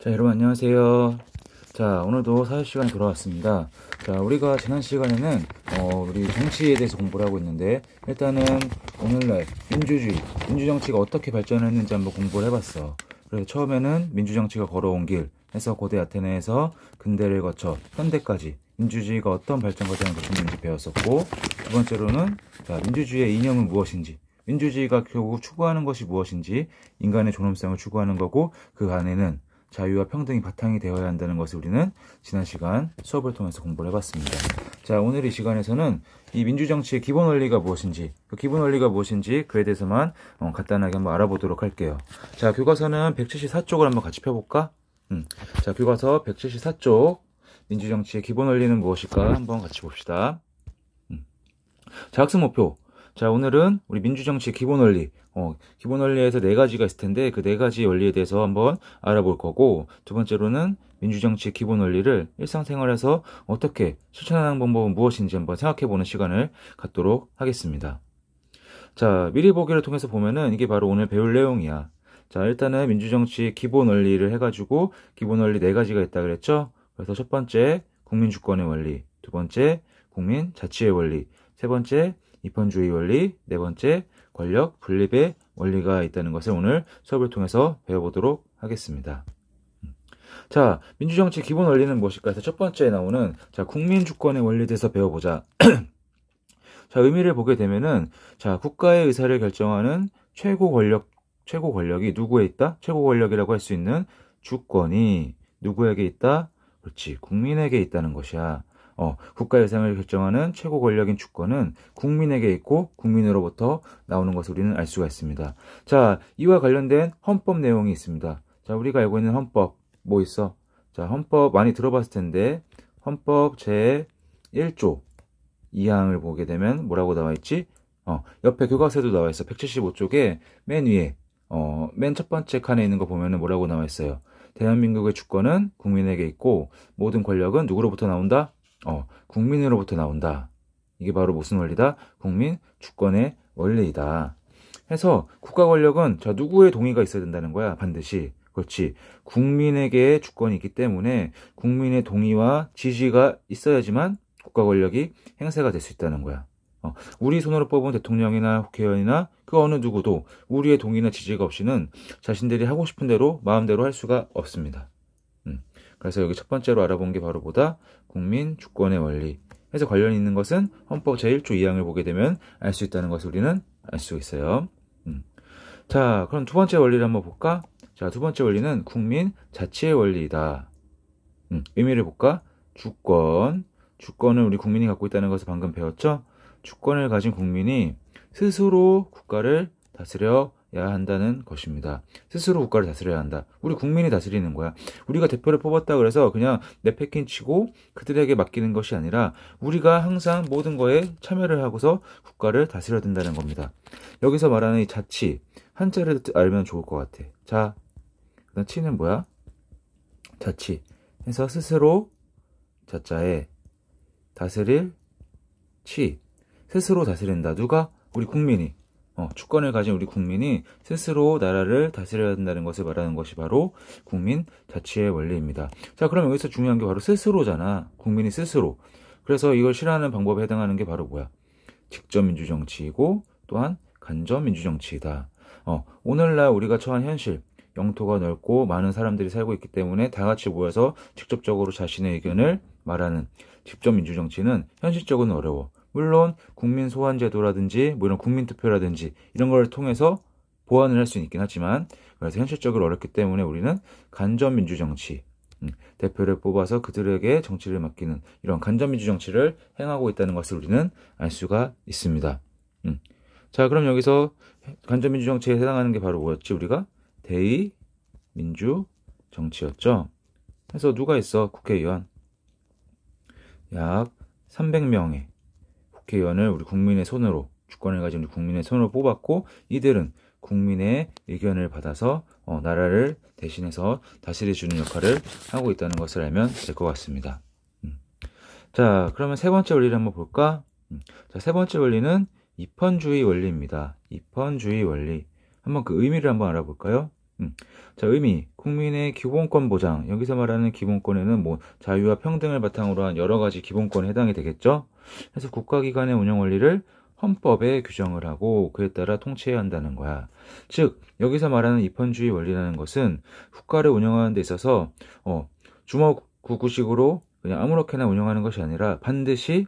자, 여러분 안녕하세요. 자, 오늘도 사회 시간이 돌아왔습니다. 자, 우리가 지난 시간에는 우리 정치에 대해서 공부를 하고 있는데, 일단은 오늘날 민주주의, 민주정치가 어떻게 발전했는지 한번 공부를 해봤어. 그래서 처음에는 민주정치가 걸어온 길 해서 고대 아테네에서 근대를 거쳐 현대까지 민주주의가 어떤 발전 과정을 거쳤는지 배웠었고, 두 번째로는 자, 민주주의의 이념은 무엇인지, 민주주의가 결국 추구하는 것이 무엇인지, 인간의 존엄성을 추구하는 거고, 그 안에는 자유와 평등이 바탕이 되어야 한다는 것을 우리는 지난 시간 수업을 통해서 공부를 해봤습니다. 자, 오늘 이 시간에서는 이 민주정치의 기본 원리가 무엇인지, 그 기본 원리가 무엇인지 그에 대해서만 간단하게 한번 알아보도록 할게요. 자, 교과서는 174쪽을 한번 같이 펴볼까? 자, 교과서 174쪽 민주정치의 기본 원리는 무엇일까? 한번 같이 봅시다. 자, 학습 목표. 자, 오늘은 우리 민주정치의 기본 원리, 기본 원리에서 네 가지가 있을 텐데 그 네 가지 원리에 대해서 한번 알아볼 거고, 두 번째로는 민주정치의 기본 원리를 일상생활에서 어떻게 실천하는 방법은 무엇인지 한번 생각해보는 시간을 갖도록 하겠습니다. 자, 미리 보기를 통해서 보면은 이게 바로 오늘 배울 내용이야. 자, 일단은 민주정치의 기본 원리를 해가지고 기본 원리 네 가지가 있다 그랬죠? 그래서 첫 번째 국민주권의 원리, 두 번째 국민 자치의 원리, 세 번째 입헌주의 원리, 네 번째 권력 분립의 원리가 있다는 것을 오늘 수업을 통해서 배워보도록 하겠습니다. 자, 민주정치 기본 원리는 무엇일까 해서 첫 번째에 나오는 자, 국민주권의 원리에 대해서 배워보자. 자, 의미를 보게 되면은 자, 국가의 의사를 결정하는 최고 권력이 누구에 있다? 최고 권력이라고 할 수 있는 주권이 누구에게 있다? 그렇지, 국민에게 있다는 것이야. 국가의 의상을 결정하는 최고 권력인 주권은 국민에게 있고 국민으로부터 나오는 것을 우리는 알 수가 있습니다. 자, 이와 관련된 헌법 내용이 있습니다. 자, 우리가 알고 있는 헌법 뭐 있어? 자, 헌법 많이 들어봤을 텐데 헌법 제 1조 2항을 보게 되면 뭐라고 나와 있지? 옆에 교과서에도 나와 있어. 175쪽에 맨 위에 맨 첫 번째 칸에 있는 거 보면은 뭐라고 나와 있어요? 대한민국의 주권은 국민에게 있고 모든 권력은 누구로부터 나온다? 국민으로부터 나온다. 이게 바로 무슨 원리다? 국민 주권의 원리이다. 해서 국가 권력은 자, 누구의 동의가 있어야 된다는 거야? 반드시. 그렇지. 국민에게 주권이 있기 때문에 국민의 동의와 지지가 있어야지만 국가 권력이 행사가 될 수 있다는 거야. 우리 손으로 뽑은 대통령이나 국회의원이나 그 어느 누구도 우리의 동의나 지지가 없이는 자신들이 하고 싶은 대로 마음대로 할 수가 없습니다. 그래서 여기 첫 번째로 알아본 게 바로 뭐다? 국민 주권의 원리. 해서 관련 있는 것은 헌법 제1조 2항을 보게 되면 알 수 있다는 것을 우리는 알 수 있어요. 자, 그럼 두 번째 원리를 한번 볼까? 자, 두 번째 원리는 국민 자치의 원리이다. 의미를 볼까? 주권을 우리 국민이 갖고 있다는 것을 방금 배웠죠? 주권을 가진 국민이 스스로 국가를 다스려야 한다는 것입니다. 스스로 국가를 다스려야 한다. 우리 국민이 다스리는 거야. 우리가 대표를 뽑았다 그래서 그냥 내패킨 치고 그들에게 맡기는 것이 아니라 우리가 항상 모든 거에 참여를 하고서 국가를 다스려야 된다는 겁니다. 여기서 말하는 이 자치, 한자를 알면 좋을 것 같아. 자, 그다음 치는 뭐야? 자치. 해서 스스로 자자에 다스릴 치. 스스로 다스린다. 누가? 우리 국민이. 주권을 가진 우리 국민이 스스로 나라를 다스려야 된다는 것을 말하는 것이 바로 국민 자치의 원리입니다. 자, 그럼 여기서 중요한 게 바로 스스로잖아. 국민이 스스로. 그래서 이걸 실현하는 방법에 해당하는 게 바로 뭐야? 직접 민주정치이고 또한 간접 민주정치이다. 오늘날 우리가 처한 현실, 영토가 넓고 많은 사람들이 살고 있기 때문에 다 같이 모여서 직접적으로 자신의 의견을 말하는 직접 민주정치는 현실적으로는 어려워. 물론 국민 소환 제도라든지 뭐 이런 국민 투표라든지 이런 걸 통해서 보완을 할 수 있긴 하지만 그래서 현실적으로 어렵기 때문에 우리는 간접 민주정치, 대표를 뽑아서 그들에게 정치를 맡기는 이런 간접 민주정치를 행하고 있다는 것을 우리는 알 수가 있습니다. 자, 그럼 여기서 간접 민주정치에 해당하는 게 바로 뭐였지? 우리가 대의 민주정치였죠. 그래서 누가 있어? 국회의원 약 300명의 국회의원을 우리 국민의 손으로, 주권을 가진 우리 국민의 손으로 뽑았고, 이들은 국민의 의견을 받아서 나라를 대신해서 다스려주는 역할을 하고 있다는 것을 알면 될 것 같습니다. 자, 그러면 세 번째 원리를 한번 볼까? 자, 세 번째 원리는 입헌주의 원리입니다. 입헌주의 원리. 한번 그 의미를 한번 알아볼까요? 자, 의미, 국민의 기본권 보장. 여기서 말하는 기본권에는 뭐 자유와 평등을 바탕으로 한 여러 가지 기본권에 해당이 되겠죠. 그래서 국가기관의 운영 원리를 헌법에 규정을 하고 그에 따라 통치해야 한다는 거야. 즉, 여기서 말하는 입헌주의 원리라는 것은 국가를 운영하는 데 있어서 주먹구구식으로 그냥 아무렇게나 운영하는 것이 아니라 반드시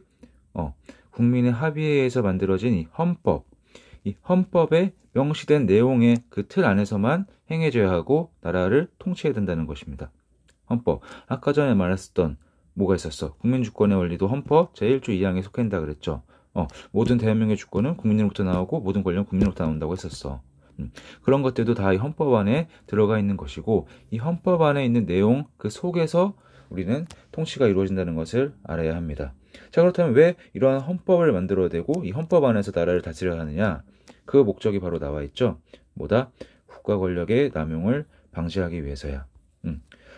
국민의 합의에 의해서 만들어진 이 헌법에 명시된 내용의 그 틀 안에서만 행해져야 하고 나라를 통치해야 된다는 것입니다. 헌법. 아까 전에 말했었던 뭐가 있었어? 국민주권의 원리도 헌법 제1조 2항에 속한다 그랬죠. 모든 대한민국의 주권은 국민으로부터 나오고 모든 권력은 국민으로부터 나온다고 했었어. 그런 것들도 다 이 헌법 안에 들어가 있는 것이고 이 헌법 안에 있는 내용 그 속에서 우리는 통치가 이루어진다는 것을 알아야 합니다. 자, 그렇다면 왜 이러한 헌법을 만들어야 되고 이 헌법 안에서 나라를 다스려야 하느냐? 그 목적이 바로 나와 있죠. 뭐다? 국가 권력의 남용을 방지하기 위해서야.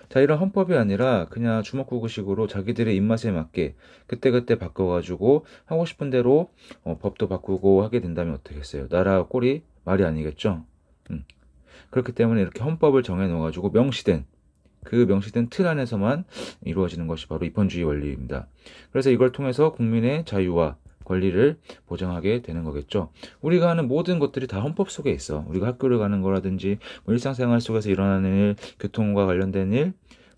자, 이런 헌법이 아니라 그냥 주먹구구식으로 자기들의 입맛에 맞게 그때그때 바꿔가지고 하고 싶은 대로 법도 바꾸고 하게 된다면 어떻겠어요? 나라 꼴이 말이 아니겠죠? 그렇기 때문에 이렇게 헌법을 정해놓아가지고 명시된 틀 안에서만 이루어지는 것이 바로 입헌주의 원리입니다. 그래서 이걸 통해서 국민의 자유와 권리를 보장하게 되는 거겠죠. 우리가 하는 모든 것들이 다 헌법 속에 있어. 우리가 학교를 가는 거라든지 뭐 일상생활 속에서 일어나는 일, 교통과 관련된 일,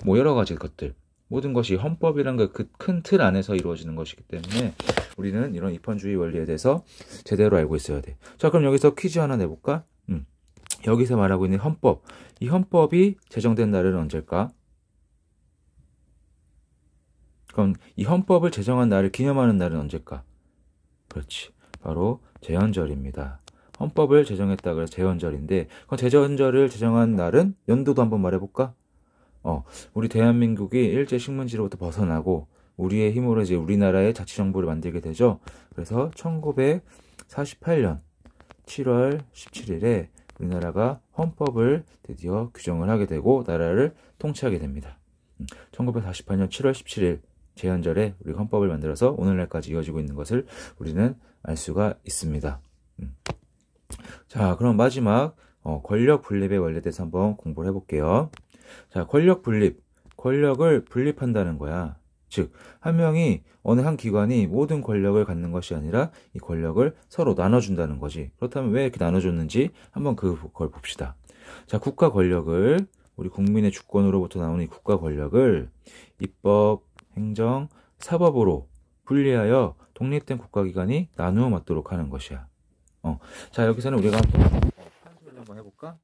뭐 여러 가지 것들. 모든 것이 헌법이란 그 큰 틀 안에서 이루어지는 것이기 때문에 우리는 이런 입헌주의 원리에 대해서 제대로 알고 있어야 돼. 자, 그럼 여기서 퀴즈 하나 내볼까? 여기서 말하고 있는 헌법. 이 헌법이 제정된 날은 언제일까? 그럼 이 헌법을 제정한 날을 기념하는 날은 언제일까? 그렇지. 바로 제헌절입니다. 헌법을 제정했다 그래서 제헌절인데 그럼 제헌절을 제정한 날은 연도도 한번 말해볼까? 우리 대한민국이 일제식민지로부터 벗어나고 우리의 힘으로 이제 우리나라의 자치정부를 만들게 되죠. 그래서 1948년 7월 17일에 우리나라가 헌법을 드디어 규정을 하게 되고 나라를 통치하게 됩니다. 1948년 7월 17일 제헌절에 우리가 헌법을 만들어서 오늘날까지 이어지고 있는 것을 우리는 알 수가 있습니다. 자, 그럼 마지막 권력 분립의 원리에 대해서 한번 공부를 해볼게요. 자, 권력 분립. 권력을 분립한다는 거야. 즉, 한 명이 어느 한 기관이 모든 권력을 갖는 것이 아니라 이 권력을 서로 나눠준다는 거지. 그렇다면 왜 이렇게 나눠줬는지 한번 그걸 봅시다. 자, 국가 권력을 우리 국민의 주권으로부터 나오는 이 국가 권력을 입법, 행정, 사법으로 분리하여 독립된 국가기관이 나누어 맞도록 하는 것이야. 자, 여기서는 우리가 한번 해볼까?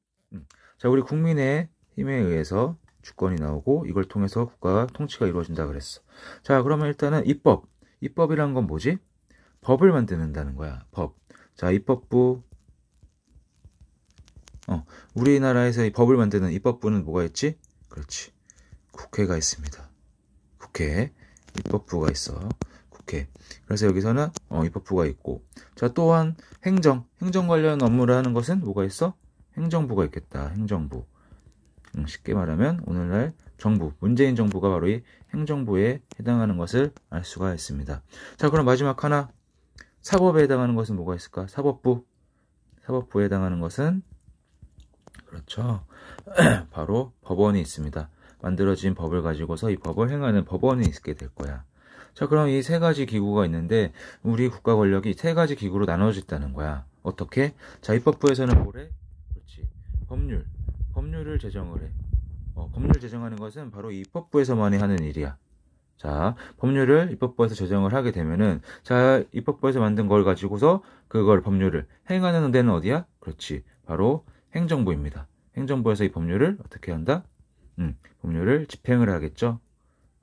자, 우리 국민의 힘에 의해서 주권이 나오고 이걸 통해서 국가 통치가 이루어진다 그랬어. 자, 그러면 일단은 입법. 입법이란 건 뭐지? 법을 만드는다는 거야. 법. 자, 입법부. 우리나라에서 이 법을 만드는 입법부는 뭐가 있지? 그렇지. 국회가 있습니다. 국회. 입법부가 있어. 국회. 그래서 여기서는 입법부가 있고. 자, 또한 행정 관련 업무를 하는 것은 뭐가 있어? 행정부가 있겠다. 행정부. 쉽게 말하면 오늘날 정부, 문재인 정부가 바로 이 행정부에 해당하는 것을 알 수가 있습니다. 자, 그럼 마지막 하나. 사법에 해당하는 것은 뭐가 있을까? 사법부. 사법부에 해당하는 것은 그렇죠. 바로 법원이 있습니다. 만들어진 법을 가지고서 이 법을 행하는 법원이 있게 될 거야. 자, 그럼 이 세 가지 기구가 있는데 우리 국가 권력이 세 가지 기구로 나눠졌다는 거야. 어떻게? 자, 입법부에서는 뭐래? 그렇지. 법률을 제정을 해. 법률 제정하는 것은 바로 이 입법부에서만이 하는 일이야. 자, 법률을 입법부에서 제정을 하게 되면은 자, 입법부에서 만든 걸 가지고서 그걸 법률을 행하는 데는 어디야? 그렇지. 바로 행정부입니다. 행정부에서 이 법률을 어떻게 한다? 법률을 집행을 하겠죠.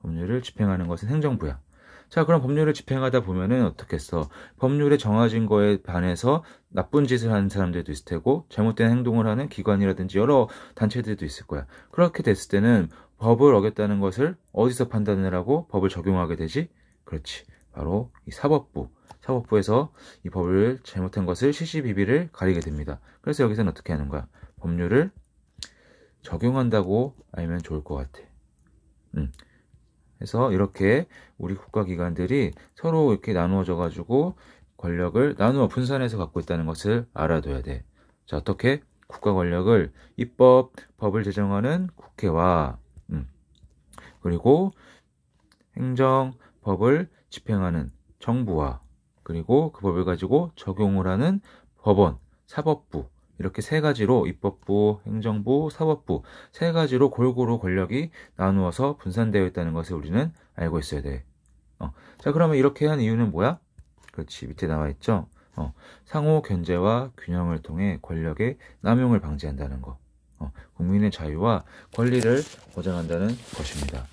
법률을 집행하는 것은 행정부야. 자, 그럼 법률을 집행하다 보면은 어떻겠어? 법률에 정해진 거에 반해서 나쁜 짓을 하는 사람들도 있을 테고 잘못된 행동을 하는 기관이라든지 여러 단체들도 있을 거야. 그렇게 됐을 때는 법을 어겼다는 것을 어디서 판단을 하고 법을 적용하게 되지? 그렇지. 바로 이 사법부에서 이 법을 잘못한 것을 시시비비를 가리게 됩니다. 그래서 여기서는 어떻게 하는 거야? 법률을 적용한다고 알면 좋을 것 같아. 그래서 이렇게 우리 국가기관들이 서로 이렇게 나누어져 가지고 권력을 나누어 분산해서 갖고 있다는 것을 알아둬야 돼. 자, 어떻게? 국가 권력을 입법, 법을 제정하는 국회와 그리고 행정, 법을 집행하는 정부와 그리고 그 법을 가지고 적용을 하는 법원, 사법부 이렇게 세 가지로 입법부, 행정부, 사법부 세 가지로 골고루 권력이 나누어서 분산되어 있다는 것을 우리는 알고 있어야 돼. 자, 그러면 이렇게 한 이유는 뭐야? 그렇지, 밑에 나와 있죠. 상호 견제와 균형을 통해 권력의 남용을 방지한다는 거. 국민의 자유와 권리를 보장한다는 것입니다.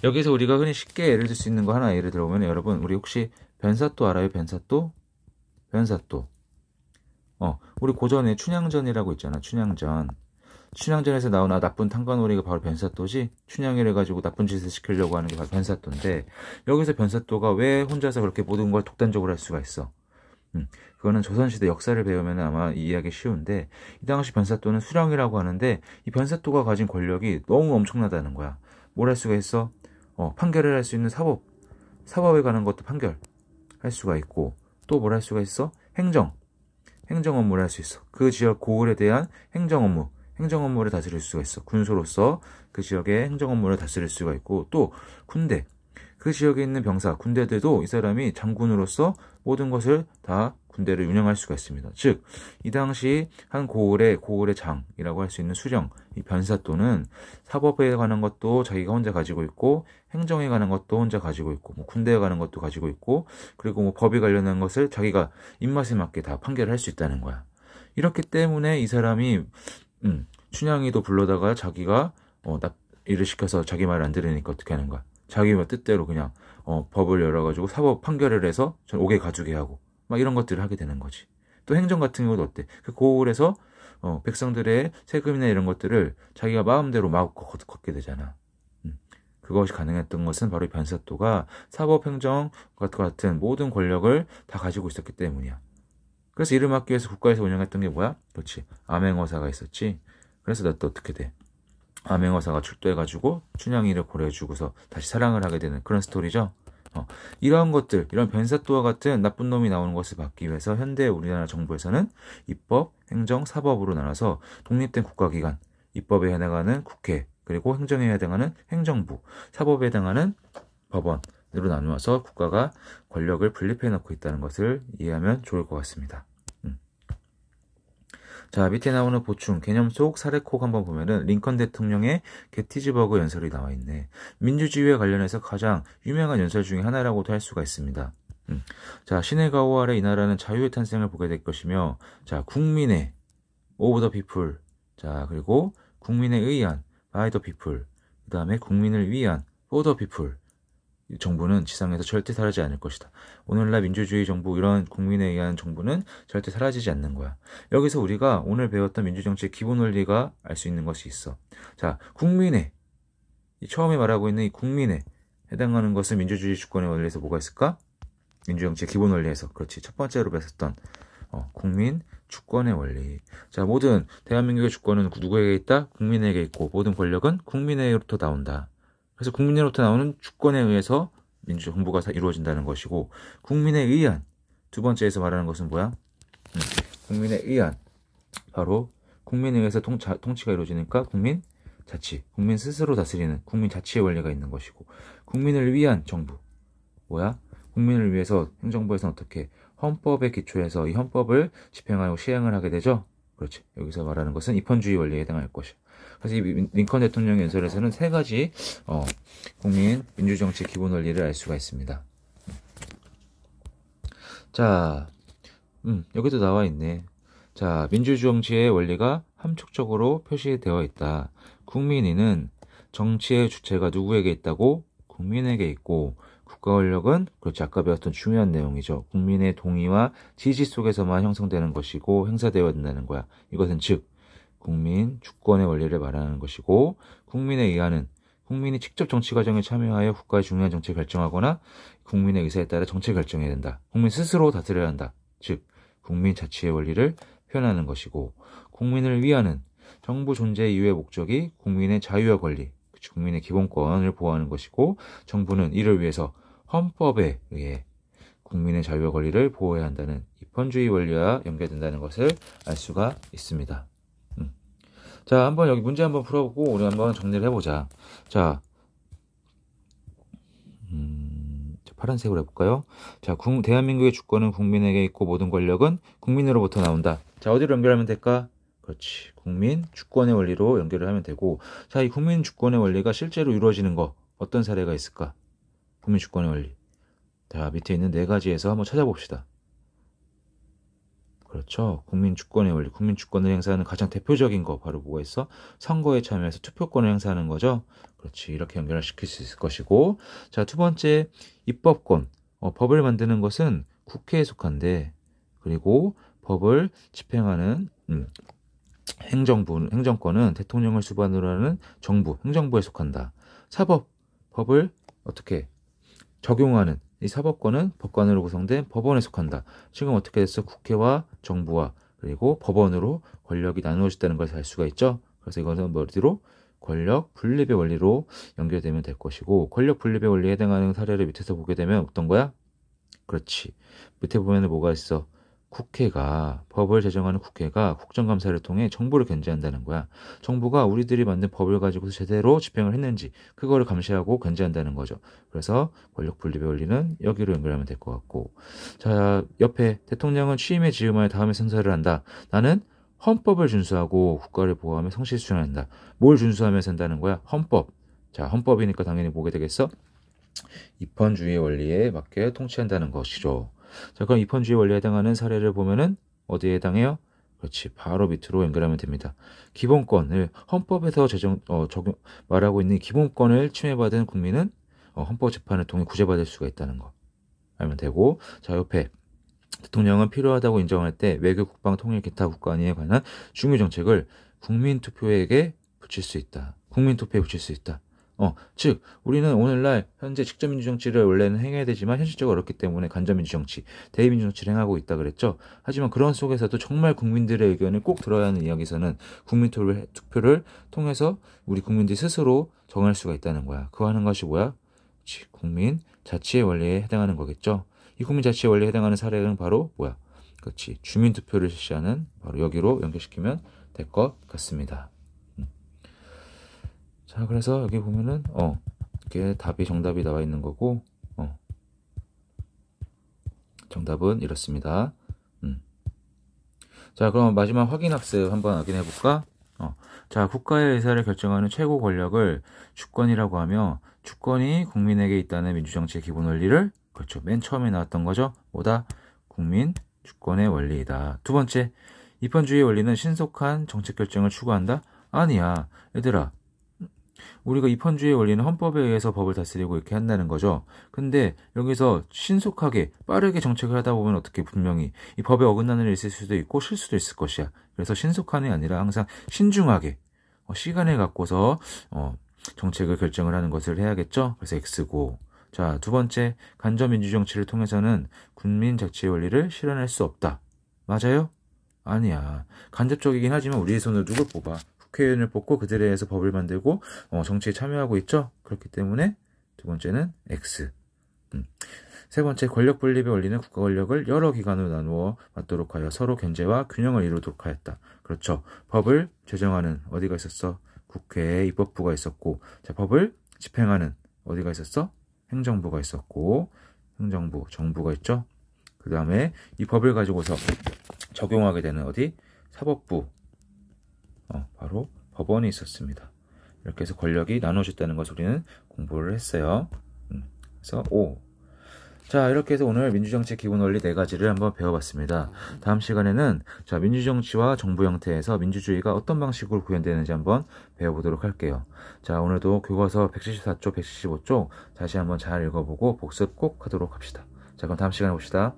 여기서 우리가 흔히 쉽게 예를 들 수 있는 거 하나 예를 들어보면 여러분 우리 혹시 변사또 알아요? 변사또? 변사또. 우리 고전에 춘향전이라고 있잖아. 춘향전. 춘향전에서 나오는 나쁜 탕관오리가 바로 변사또지. 춘향이를 가지고 나쁜 짓을 시키려고 하는 게 바로 변사또인데 여기서 변사또가 왜 혼자서 그렇게 모든 걸 독단적으로 할 수가 있어? 그거는 조선시대 역사를 배우면 아마 이해하기 쉬운데 이 당시 변사또는 수령이라고 하는데 이 변사또가 가진 권력이 너무 엄청나다는 거야. 뭘 할 수가 있어? 판결을 할 수 있는 사법에 관한 것도 판결 할 수가 있고 또 뭘 할 수가 있어? 행정 업무를 할 수 있어. 그 지역 고을에 대한 행정 업무를 다스릴 수가 있어. 군소로서 그 지역의 행정 업무를 다스릴 수가 있고 또 군대 그 지역에 있는 병사, 군대들도 이 사람이 장군으로서 모든 것을 다 군대를 운영할 수가 있습니다. 즉, 이 당시 한 고을의 장이라고 할 수 있는 수령, 이 변사또는 사법에 관한 것도 자기가 혼자 가지고 있고, 행정에 관한 것도 혼자 가지고 있고, 군대에 관한 것도 가지고 있고, 그리고 법에 관련한 것을 자기가 입맛에 맞게 다 판결을 할 수 있다는 거야. 이렇기 때문에 이 사람이, 춘향이도 불러다가 자기가, 일을 시켜서 자기 말 안 들으니까 어떻게 하는 거야? 자기 뜻대로 그냥 법을 열어가지고 사법 판결을 해서 옥에 가두게 하고 막 이런 것들을 하게 되는 거지. 또 행정 같은 경우도 어때? 그 고을에서 백성들의 세금이나 이런 것들을 자기가 마음대로 막 걷게 되잖아. 그것이 가능했던 것은 바로 변사또가 사법, 행정 같은 모든 권력을 다 가지고 있었기 때문이야. 그래서 이를 막기 위해서 국가에서 운영했던 게 뭐야? 그렇지. 암행어사가 있었지. 그래서 너 또 어떻게 돼? 암행어사가 출두해가지고 춘향이를 고려해주고서 다시 사랑을 하게 되는 그런 스토리죠. 이러한 것들, 이런 변사또와 같은 나쁜 놈이 나오는 것을 막기 위해서 현대 우리나라 정부에서는 입법, 행정, 사법으로 나눠서 독립된 국가기관, 입법에 해당하는 국회, 그리고 행정에 해당하는 행정부, 사법에 해당하는 법원으로 나누어서 국가가 권력을 분립해 놓고 있다는 것을 이해하면 좋을 것 같습니다. 자, 밑에 나오는 보충, 개념 속 사례콕 한번 보면은 링컨 대통령의 게티즈버그 연설이 나와 있네. 민주주의에 관련해서 가장 유명한 연설 중에 하나라고도 할 수가 있습니다. 자, 신의 가호 아래 이 나라는 자유의 탄생을 보게 될 것이며, 자, 국민의, 오브 더 피플, 자, 그리고 국민에 의한, 바이 더 피플, 그 다음에 국민을 위한, 포 더 피플, 정부는 지상에서 절대 사라지지 않을 것이다. 오늘날 민주주의 정부, 이런 국민에 의한 정부는 절대 사라지지 않는 거야. 여기서 우리가 오늘 배웠던 민주정치의 기본 원리가 알 수 있는 것이 있어. 자, 국민의, 처음에 말하고 있는 이 국민에 해당하는 것은 민주주의 주권의 원리에서 뭐가 있을까? 민주정치의 기본 원리에서. 그렇지. 첫 번째로 배웠던 국민 주권의 원리. 자, 모든 대한민국의 주권은 누구에게 있다? 국민에게 있고 모든 권력은 국민에게로부터 나온다. 그래서 국민으로부터 나오는 주권에 의해서 민주정부가 이루어진다는 것이고 국민에 의한 두 번째에서 말하는 것은 뭐야? 국민에 의한 바로 국민에 의해서 통치가 이루어지니까 국민 자치, 국민 스스로 다스리는 국민 자치의 원리가 있는 것이고 국민을 위한 정부 뭐야? 국민을 위해서 행정부에서는 어떻게 헌법에 기초해서 이 헌법을 집행하고 시행을 하게 되죠? 그렇지. 여기서 말하는 것은 입헌주의 원리에 해당할 것이야. 그래서 이 링컨 대통령 연설에서는 세 가지 국민 민주정치 기본 원리를 알 수가 있습니다. 자, 여기도 나와 있네. 자, 민주정치의 원리가 함축적으로 표시되어 있다. 국민이는 정치의 주체가 누구에게 있다고? 국민에게 있고 국가 권력은 그렇지 아까 배웠던 중요한 내용이죠. 국민의 동의와 지지 속에서만 형성되는 것이고 행사되어야 된다는 거야. 이것은 즉 국민 주권의 원리를 말하는 것이고 국민에 의하는 국민이 직접 정치 과정에 참여하여 국가의 중요한 정책을 결정하거나 국민의 의사에 따라 정책을 결정해야 된다. 국민 스스로 다스려야 한다. 즉 국민 자치의 원리를 표현하는 것이고 국민을 위하는 정부 존재 이유의 목적이 국민의 자유와 권리, 국민의 기본권을 보호하는 것이고 정부는 이를 위해서 헌법에 의해 국민의 자유와 권리를 보호해야 한다는 입헌주의 원리와 연결된다는 것을 알 수가 있습니다. 자, 한번 여기 문제 한번 풀어보고 우리 한번 정리를 해보자. 자, 파란색으로 해볼까요? 자, 대한민국의 주권은 국민에게 있고 모든 권력은 국민으로부터 나온다. 자, 어디로 연결하면 될까? 그렇지. 국민 주권의 원리로 연결을 하면 되고, 자, 이 국민 주권의 원리가 실제로 이루어지는 거 어떤 사례가 있을까? 국민 주권의 원리. 자, 밑에 있는 4가지에서 한번 찾아봅시다. 그렇죠. 국민 주권의 원리. 국민 주권을 행사하는 가장 대표적인 거 바로 뭐가 있어? 선거에 참여해서 투표권을 행사하는 거죠. 그렇지. 이렇게 연결을 시킬 수 있을 것이고, 자, 두 번째 입법권. 법을 만드는 것은 국회에 속한데, 그리고 법을 집행하는 행정권은 대통령을 수반으로 하는 정부, 행정부에 속한다. 사법, 법을 어떻게 적용하는 이 사법권은 법관으로 구성된 법원에 속한다. 지금 어떻게 됐어? 국회와 정부와 그리고 법원으로 권력이 나누어졌다는 것을 알 수가 있죠. 그래서 이것은 뭐로? 권력 분립의 원리로 연결되면 될 것이고, 권력 분립의 원리에 해당하는 사례를 밑에서 보게 되면 어떤 거야? 그렇지. 밑에 보면 뭐가 있어? 법을 제정하는 국회가 국정감사를 통해 정부를 견제한다는 거야. 정부가 우리들이 만든 법을 가지고서 제대로 집행을 했는지 그거를 감시하고 견제한다는 거죠. 그래서 권력 분립의 원리는 여기로 연결하면 될 것 같고, 자, 옆에 대통령은 취임에 즈음하여 다음에 선서를 한다. 나는 헌법을 준수하고 국가를 보호하며 성실 수행한다. 뭘 준수하면서 한다는 거야? 헌법. 자, 헌법이니까 당연히 뭐게 되겠어? 입헌주의 원리에 맞게 통치한다는 것이죠. 자, 그럼 입헌주의 원리에 해당하는 사례를 보면은 어디에 해당해요? 그렇지. 바로 밑으로 연결하면 됩니다. 기본권을 헌법에서 말하고 있는 기본권을 침해받은 국민은 헌법재판을 통해 구제받을 수가 있다는 거 알면 되고, 자, 옆에 대통령은 필요하다고 인정할 때 외교, 국방, 통일, 기타 국가안위에 관한 중요 정책을 국민투표에게 붙일 수 있다. 국민투표에 붙일 수 있다. 즉 우리는 오늘날 현재 직접민주정치를 원래는 행해야 되지만 현실적으로 어렵기 때문에 간접민주정치, 대의민주정치를 행하고 있다 그랬죠. 하지만 그런 속에서도 정말 국민들의 의견을 꼭 들어야 하는 이야기에서는 국민투표를 통해서 우리 국민들이 스스로 정할 수가 있다는 거야. 그 하는 것이 뭐야? 그렇지. 국민 자치의 원리에 해당하는 거겠죠. 이 국민 자치의 원리에 해당하는 사례는 바로 뭐야? 그렇지. 주민투표를 실시하는 바로 여기로 연결시키면 될 것 같습니다. 자, 그래서 여기 보면은 이렇게 정답이 나와 있는 거고, 정답은 이렇습니다. 자, 그럼 마지막 확인학습 한번 확인해 볼까? 자, 국가의 의사를 결정하는 최고 권력을 주권이라고 하며, 주권이 국민에게 있다는 민주정치의 기본 원리를, 그렇죠, 맨 처음에 나왔던 거죠. 뭐다? 국민 주권의 원리이다. 두 번째, 입헌주의 원리는 신속한 정책 결정을 추구한다? 아니야. 얘들아, 우리가 입헌주의 원리는 헌법에 의해서 법을 다스리고 이렇게 한다는 거죠. 근데 여기서 신속하게 빠르게 정책을 하다 보면 어떻게 분명히 이 법에 어긋나는 일이 있을 수도 있고 실수도 있을 것이야. 그래서 신속함이 아니라 항상 신중하게 시간을 갖고서 정책을 결정을 하는 것을 해야겠죠. 그래서 X고, 자, 두 번째, 간접민주정치를 통해서는 국민 자치의 원리를 실현할 수 없다. 맞아요? 아니야. 간접적이긴 하지만 우리의 손으로 누굴 뽑아? 국회의원을 뽑고 그들에 의해서 법을 만들고 정치에 참여하고 있죠. 그렇기 때문에 두 번째는 X. 세 번째, 권력 분립의 원리는 국가 권력을 여러 기관으로 나누어 맞도록 하여 서로 견제와 균형을 이루도록 하였다. 그렇죠. 법을 제정하는 어디가 있었어? 국회에 입법부가 있었고, 자, 법을 집행하는 어디가 있었어? 행정부가 있었고, 행정부, 정부가 있죠. 그 다음에 이 법을 가지고서 적용하게 되는 어디? 사법부, 바로 법원이 있었습니다. 이렇게 해서 권력이 나눠졌다는 것을 우리는 공부를 했어요. 그래서 O. 자, 이렇게 해서 오늘 민주정치의 기본 원리 4가지를 한번 배워봤습니다. 다음 시간에는 자, 민주정치와 정부 형태에서 민주주의가 어떤 방식으로 구현되는지 한번 배워보도록 할게요. 자, 오늘도 교과서 174쪽, 175쪽 다시 한번 잘 읽어보고 복습 꼭 하도록 합시다. 자, 그럼 다음 시간에 봅시다.